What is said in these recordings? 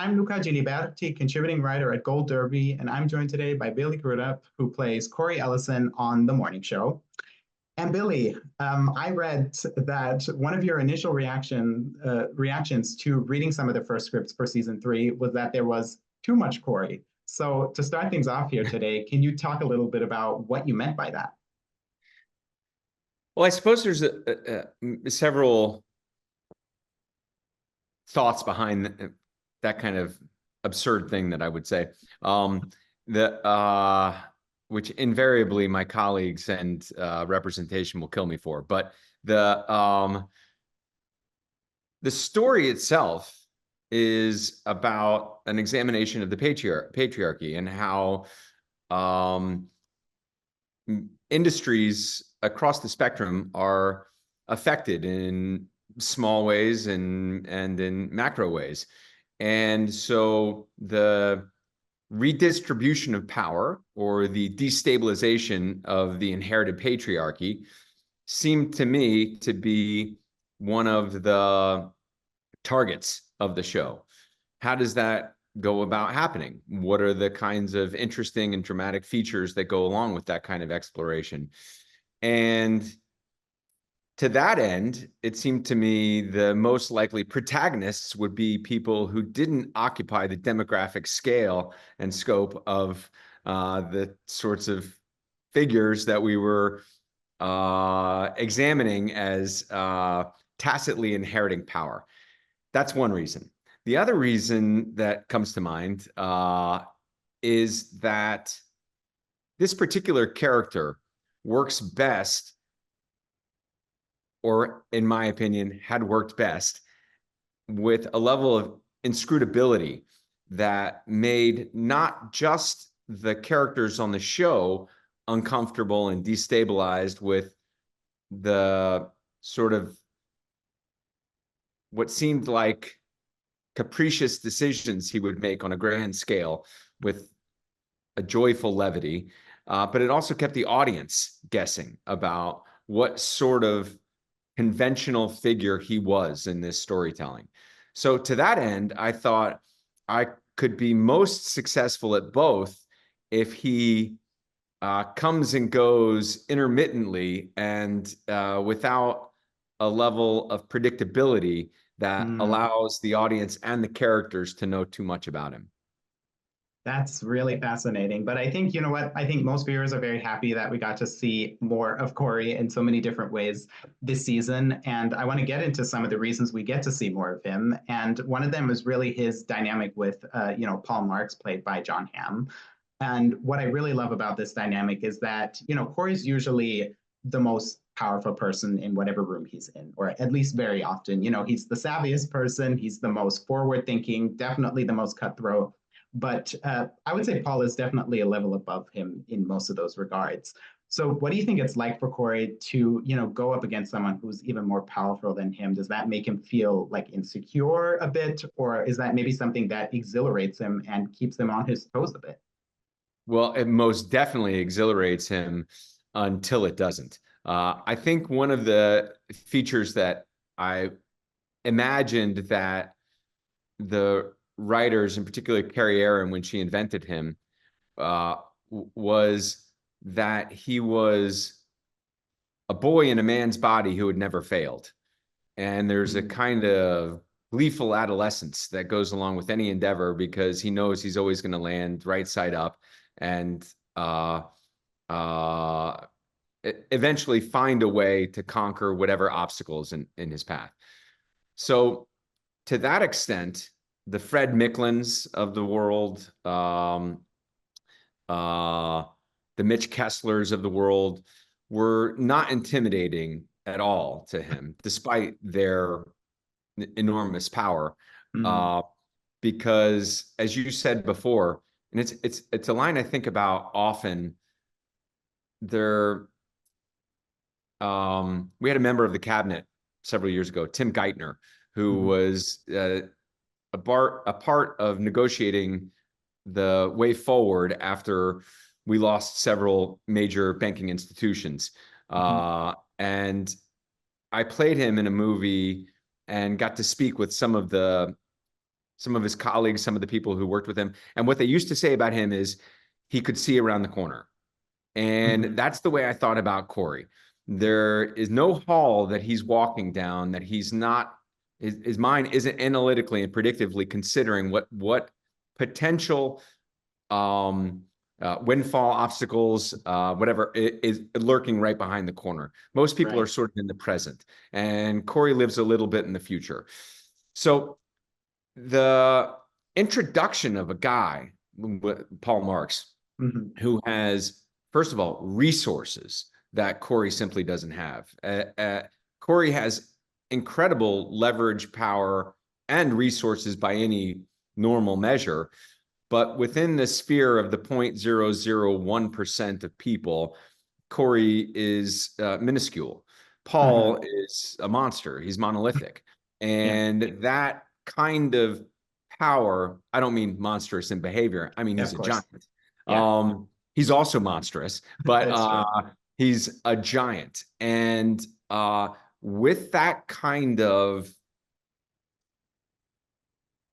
I'm Luca Giliberti, contributing writer at Gold Derby, and I'm joined today by Billy Crudup, who plays Cory Ellison on The Morning Show. And Billy, I read that one of your initial reactions to reading some of the first scripts for season 3 was that there was too much Cory. So to start things off here today, can you talk a little bit about what you meant by that? Well, I suppose there's several thoughts behind that kind of absurd thing that I would say. Which invariably my colleagues and representation will kill me for. But the story itself is about an examination of the patriarchy and how industries across the spectrum are affected in small ways and in macro ways. And so the redistribution of power or the destabilization of the inherited patriarchy seemed to me to be one of the targets of the show. How does that go about happening? What are the kinds of interesting and dramatic features that go along with that kind of exploration? And to that end, it seemed to me the most likely protagonists would be people who didn't occupy the demographic scale and scope of the sorts of figures that we were examining as tacitly inheriting power. That's one reason. The other reason that comes to mind is that this particular character works best, or in my opinion, had worked best, with a level of inscrutability that made not just the characters on the show uncomfortable and destabilized with the sort of what seemed like capricious decisions he would make on a grand scale with a joyful levity, but it also kept the audience guessing about what sort of conventional figure he was in this storytelling. So to that end, I thought I could be most successful at both if he comes and goes intermittently and without a level of predictability that allows the audience and the characters to know too much about him. That's really fascinating. But I think, you know what? I think most viewers are very happy that we got to see more of Cory in so many different ways this season. And I want to get into some of the reasons we get to see more of him. And one of them is really his dynamic with, Paul Marks, played by John Hamm. And what I really love about this dynamic is that, Cory's usually the most powerful person in whatever room he's in, or at least very often. He's the savviest person. He's the most forward thinking, definitely the most cutthroat. But I would say Paul is definitely a level above him in most of those regards. So what do you think it's like for Cory to, go up against someone who's even more powerful than him? Does that make him feel like insecure a bit? Or is that maybe something that exhilarates him and keeps him on his toes a bit? Well, it most definitely exhilarates him until it doesn't. I think one of the features that I imagined that the writers, in particular Carrie Aaron, when she invented him, was that he was a boy in a man's body who had never failed. And there's a kind of gleeful adolescence that goes along with any endeavor because he knows he's always going to land right side up and eventually find a way to conquer whatever obstacles in his path. So to that extent, the Fred Micklins of the world, the Mitch Kesslers of the world were not intimidating at all to him, despite their enormous power. Because, as you said before, and it's a line I think about often. We had a member of the cabinet several years ago, Tim Geithner, who was a part of negotiating the way forward after we lost several major banking institutions. And I played him in a movie and got to speak with some of the some of his colleagues, some of the people who worked with him. And what they used to say about him is he could see around the corner. And Mhm. that's the way I thought about Cory. There is no hall that he's walking down that he's not, his mind isn't analytically and predictively considering what potential windfall obstacles, whatever is lurking right behind the corner. Most people are Right. sort of in the present, and Cory lives a little bit in the future. So the introduction of a guy, Paul Marks, Mhm. who has, first of all, resources that Cory simply doesn't have. Cory has incredible leverage, power, and resources by any normal measure. But within the sphere of the 0.001% of people, Cory is minuscule. Paul Mhm. is a monster. He's monolithic. Yeah. And that kind of power, I don't mean monstrous in behavior. I mean, Yeah, he's of a course. giant. Yeah, He's also monstrous, but that's true. he's a giant. And with that kind of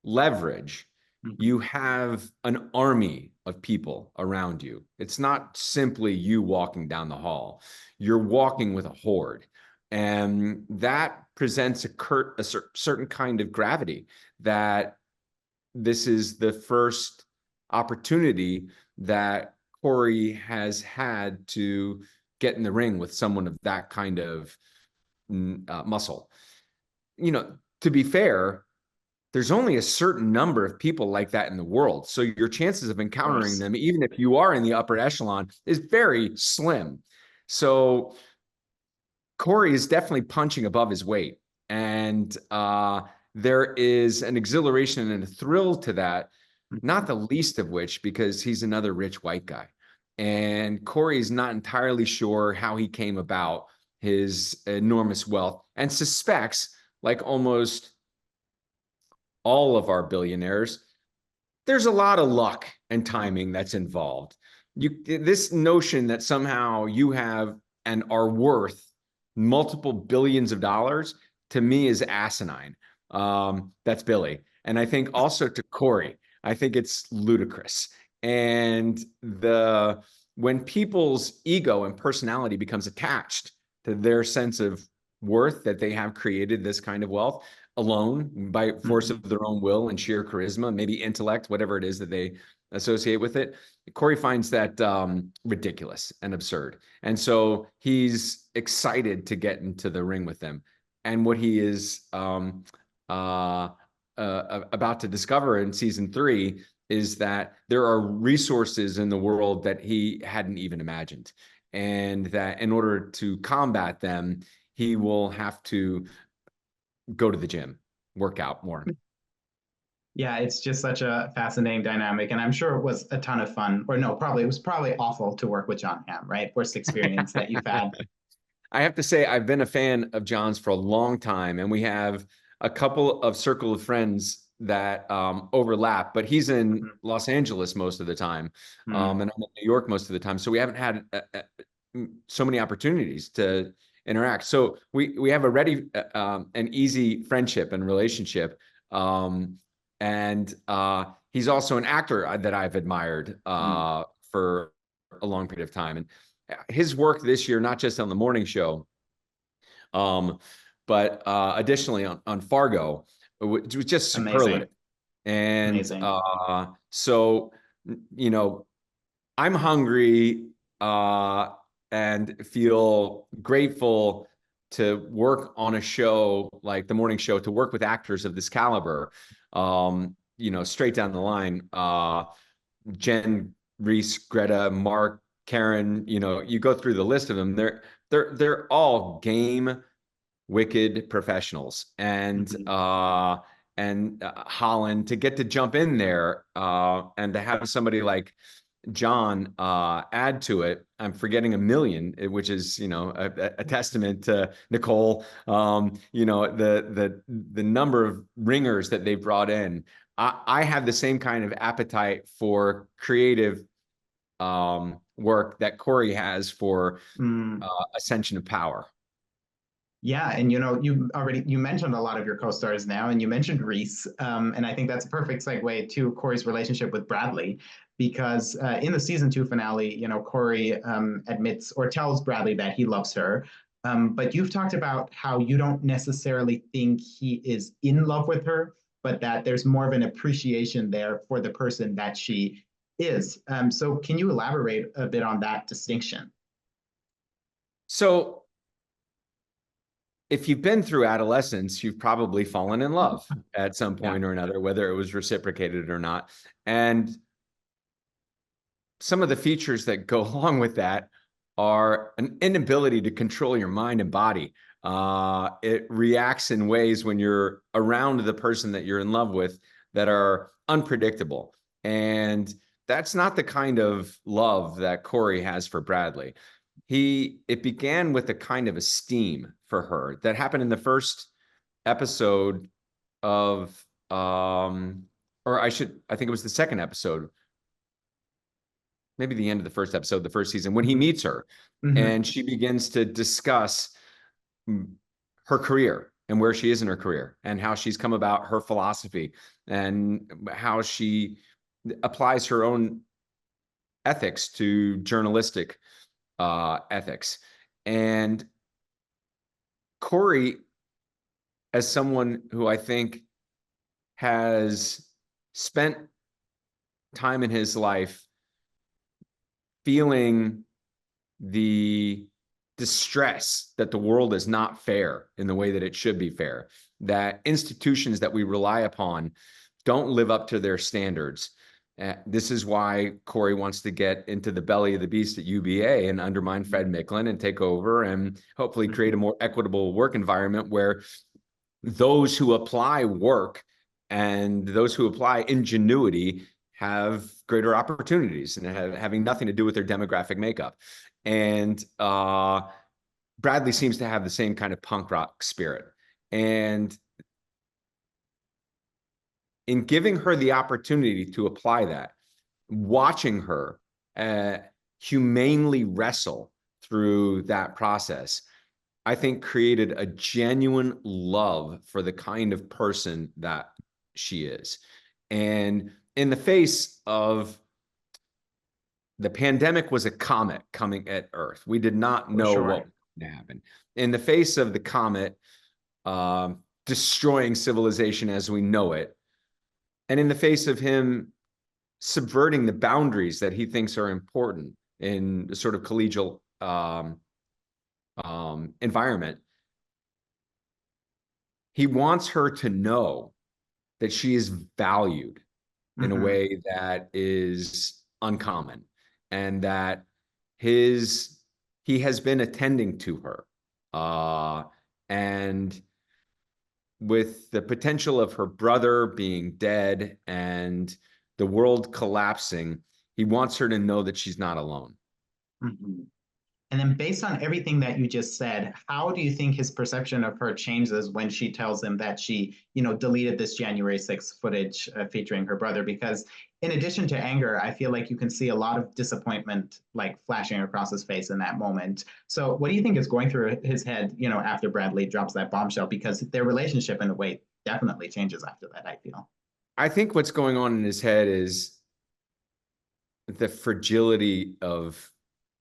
leverage, Mhm. you have an army of people around you. It's not simply you walking down the hall. You're walking with a horde. And that presents a certain kind of gravity that this is the first opportunity that Cory has had to get in the ring with someone of that kind of muscle. To be fair, there's only a certain number of people like that in the world. So your chances of Of encountering course. them, even if you are in the upper echelon, is very slim. So Cory is definitely punching above his weight. And there is an exhilaration and a thrill to that, not Mhm. the least of which because he's another rich white guy. And Cory is not entirely sure how he came about his enormous wealth and suspects, like almost all of our billionaires, there's a lot of luck and timing that's involved. This notion that somehow you have and are worth multiple billions of dollars to me is asinine. That's Billy. And I think also to Cory, I think it's ludicrous. And when people's ego and personality becomes attached to their sense of worth that they have created this kind of wealth, alone by force of Mhm. their own will and sheer charisma, maybe intellect, whatever it is that they associate with it. Cory finds that ridiculous and absurd. And so he's excited to get into the ring with them. And what he is uh, about to discover in season 3 is that there are resources in the world that he hadn't even imagined. And that in order to combat them, he will have to go to the gym, work out more. Yeah, it's just such a fascinating dynamic, and I'm sure it was a ton of fun. Or no, probably it was probably awful to work with John Hamm, right? Worst experience that you've had. I have to say, I've been a fan of John's for a long time, and we have a couple of circle of friends that overlap, but he's in Mhm. Los Angeles most of the time, Mm. and I'm in New York most of the time. So we haven't had so many opportunities to interact. So we have a ready an easy friendship and relationship. And he's also an actor that I've admired Mm. for a long period of time. And his work this year, not just on the morning show, um, but additionally on Fargo, which was just Amazing. superlative. And Amazing. so, you know, I'm hungry and feel grateful to work on a show like the morning show, to work with actors of this caliber. Straight down the line, Jen, Reese, Greta, Mark, Karen, you go through the list of them. They're all game wicked professionals. And Mhm. Holland, to get to jump in there and to have somebody like John add to it. I'm forgetting a million, which is a testament to Nicole. The number of ringers that they brought in. I have the same kind of appetite for creative work that Cory has for Mm. ascension of power. Yeah, and you mentioned a lot of your co-stars now, and you mentioned Reese, and I think that's a perfect segue to Corey's relationship with Bradley, because in the season 2 finale, Corey admits or tells Bradley that he loves her, but you've talked about how you don't necessarily think he is in love with her, but that there's more of an appreciation there for the person that she is. So can you elaborate a bit on that distinction? So if you've been through adolescence, you've probably fallen in love at some Yeah. point or another, whether it was reciprocated or not. And some of the features that go along with that are an inability to control your mind and body. It reacts in ways when you're around the person that you're in love with that are unpredictable. And that's not the kind of love that Cory has for Bradley. It began with a kind of esteem for her that happened in the first episode of, I think it was the second episode, maybe the end of the first episode, the first season, when he meets her Mm-hmm. and she begins to discuss her career and where she is in her career and how she's come about her philosophy and how she applies her own ethics to journalistic ethics. And Cory, as someone who I think has spent time in his life feeling the distress that the world is not fair in the way that it should be fair, that institutions that we rely upon don't live up to their standards. This is why Cory wants to get into the belly of the beast at UBA and undermine Fred Micklin and take over and hopefully create a more equitable work environment where those who apply work and those who apply ingenuity have greater opportunities and having nothing to do with their demographic makeup. And Bradley seems to have the same kind of punk rock spirit. And in giving her the opportunity to apply that, watching her humanely wrestle through that process, I think created a genuine love for the kind of person that she is. And in the face of the pandemic was a comet coming at Earth. We did not For know what sure. was going to happen. In the face of the comet destroying civilization as we know it, and in the face of him subverting the boundaries that he thinks are important in the sort of collegial environment, he wants her to know that she is valued in a Mm-hmm. way that is uncommon and that he has been attending to her. And with the potential of her brother being dead and the world collapsing, he wants her to know that she's not alone. Mm-hmm. And then, based on everything that you just said, how do you think his perception of her changes when she tells him that she, deleted this January 6th footage featuring her brother? Because in addition to anger, I feel like you can see a lot of disappointment like flashing across his face in that moment. So, what do you think is going through his head, after Bradley drops that bombshell? Because their relationship, in a way, definitely changes after that, I feel. I think what's going on in his head is the fragility of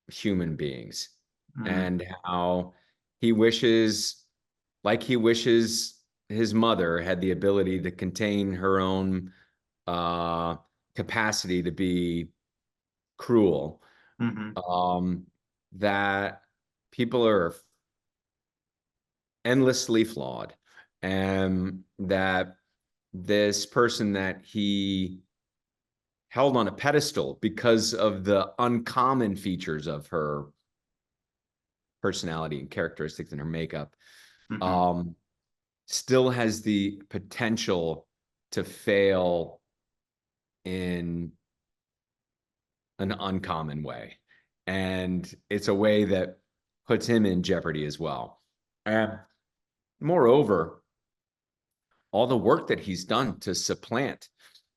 human beings Mm-hmm. and how he wishes, like he wishes his mother had the ability to contain her own capacity to be cruel, Mm-hmm. um, that people are endlessly flawed, and that this person that he held on a pedestal because of the uncommon features of her personality and characteristics and her makeup, Mm-hmm. um, still has the potential to fail in an uncommon way. And it's a way that puts him in jeopardy as well. And moreover, all the work that he's done to supplant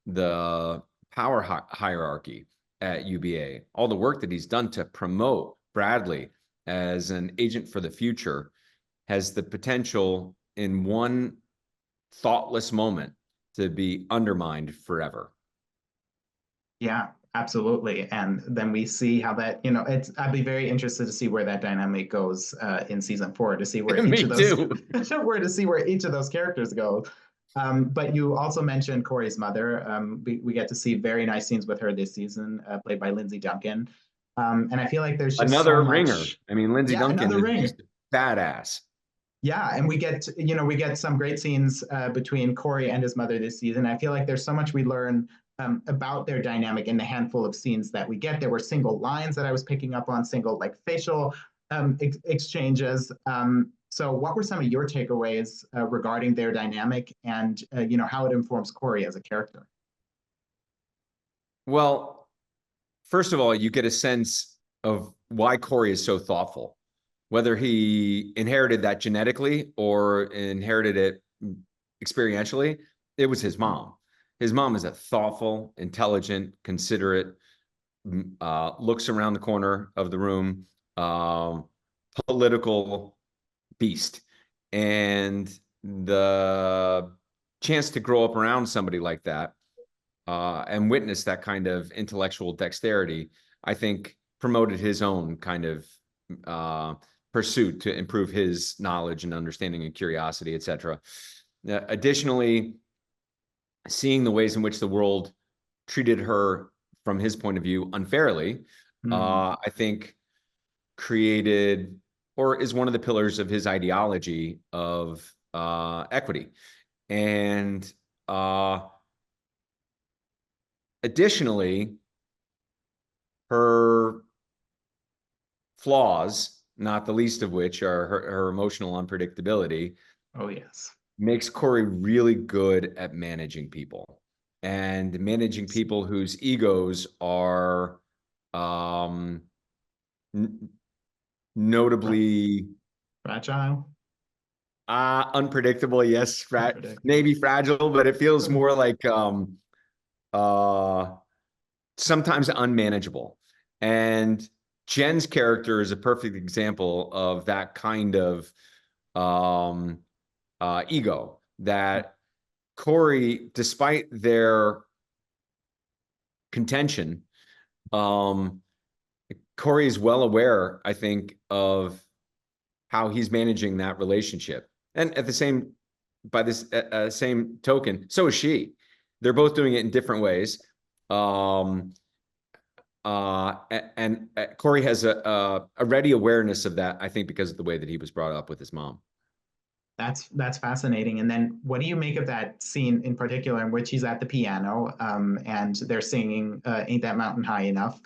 the power hierarchy at UBA, all the work that he's done to promote Bradley as an agent for the future has the potential in one thoughtless moment to be undermined forever. Yeah, absolutely. And then we see how that, I'd be very interested to see where that dynamic goes in season 4, to see where each Me of those, too. where each of those characters go. But you also mentioned Cory's mother. We get to see very nice scenes with her this season, played by Lindsay Duncan. And I feel like there's just so Another ringer. much. I mean, Lindsay Yeah, Duncan another is ring. just badass. Yeah, and we get some great scenes between Cory and his mother this season. I feel like there's so much we learn about their dynamic in the handful of scenes that we get. There were single lines that I was picking up on, single like facial exchanges. So, what were some of your takeaways regarding their dynamic, and how it informs Cory as a character? Well, first of all, you get a sense of why Cory is so thoughtful, whether he inherited that genetically or inherited it experientially. It was his mom. His mom is a thoughtful, intelligent, considerate, looks around the corner of the room, political beast. And the chance to grow up around somebody like that and witness that kind of intellectual dexterity, I think promoted his own kind of pursuit to improve his knowledge and understanding and curiosity, etc. Additionally, seeing the ways in which the world treated her from his point of view unfairly, I think created or is one of the pillars of his ideology of equity. And additionally, her flaws, not the least of which are her emotional unpredictability, Oh yes, makes Cory really good at managing people and managing people whose egos are notably fragile, unpredictable. Yes, unpredictable. maybe fragile, but it feels more like uh, sometimes unmanageable. And Jen's character is a perfect example of that kind of um, ego that Cory, despite their contention, Cory is well aware, I think, of how he's managing that relationship. And at the same, by this same token, so is she. They're both doing it in different ways. And Cory has a ready awareness of that, I think, because of the way that he was brought up with his mom. That's fascinating. And then, what do you make of that scene in particular, in which he's at the piano and they're singing "Ain't That Mountain High Enough"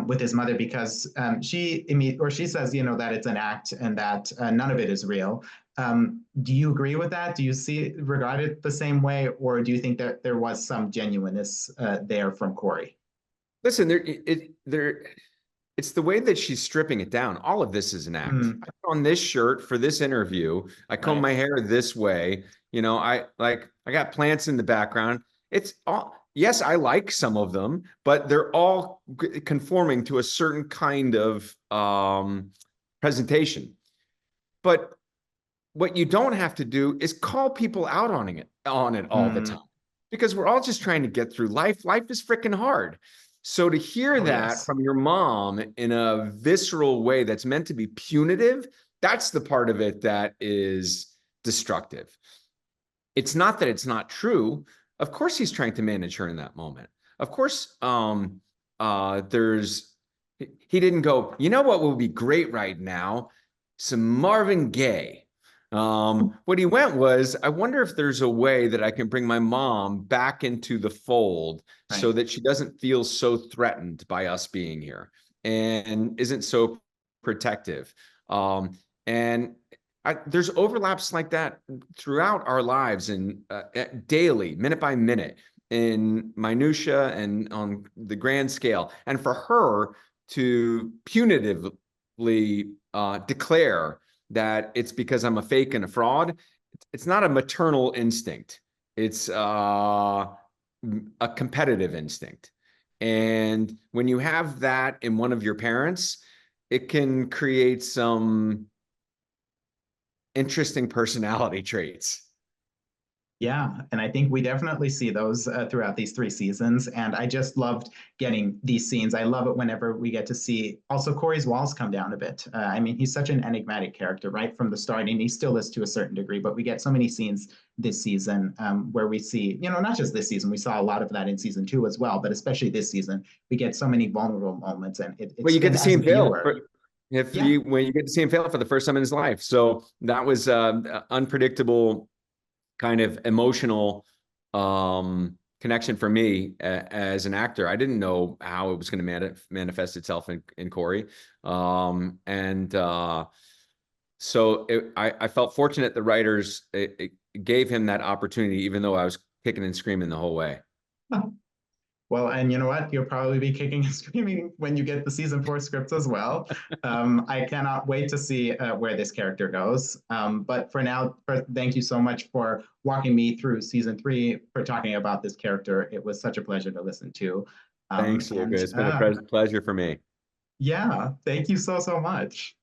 with his mother, because she says, that it's an act and that none of it is real. Do you agree with that? Do you regard it the same way, or do you think that there was some genuineness there from Cory? Listen, it's the way that she's stripping it down. All of this is an act. I put on this shirt for this interview. I comb my hair this way. I got plants in the background. It's all, yes, I like some of them, but they're all conforming to a certain kind of presentation. But what you don't have to do is call people out on it all the time, because we're all just trying to get through life. Life is freaking hard. So to hear that from your mom in a visceral way that's meant to be punitive, that's the part of it that is destructive. It's not that it's not true. Of course, he's trying to manage her in that moment. Of course, he didn't go, you know what would be great right now? Some Marvin Gaye. What he went was, I wonder if there's a way that I can bring my mom back into the fold so that she doesn't feel so threatened by us being here and isn't so protective. And there's overlaps like that throughout our lives and daily, minute by minute, in minutia and on the grand scale. And for her to punitively declare that it's because I'm a fake and a fraud, it's not a maternal instinct. It's a competitive instinct. And when you have that in one of your parents, it can create some interesting personality traits. Yeah, and I think we definitely see those throughout these 3 seasons. And I just loved getting these scenes. I love it whenever we get to see also Cory's walls come down a bit. I mean, he's such an enigmatic character right from the start, and he still is to a certain degree. But we get so many scenes this season where we see, not just this season, we saw a lot of that in season 2 as well, but especially this season, we get so many vulnerable moments. And Well, it's you get been, to see as a him fail viewer, yeah. when you get to see him fail for the first time in his life. So that was unpredictable kind of emotional connection for me as an actor. I didn't know how it was going to manifest itself in Cory. So I felt fortunate the writers it gave him that opportunity, even though I was kicking and screaming the whole way. Well, and you know what? You'll probably be kicking and screaming when you get the season 4 scripts as well. I cannot wait to see where this character goes. But for now, thank you so much for walking me through season 3, for talking about this character. It was such a pleasure to listen to. Thanks, Luca. It's been a pleasure for me. Yeah, thank you so, so much.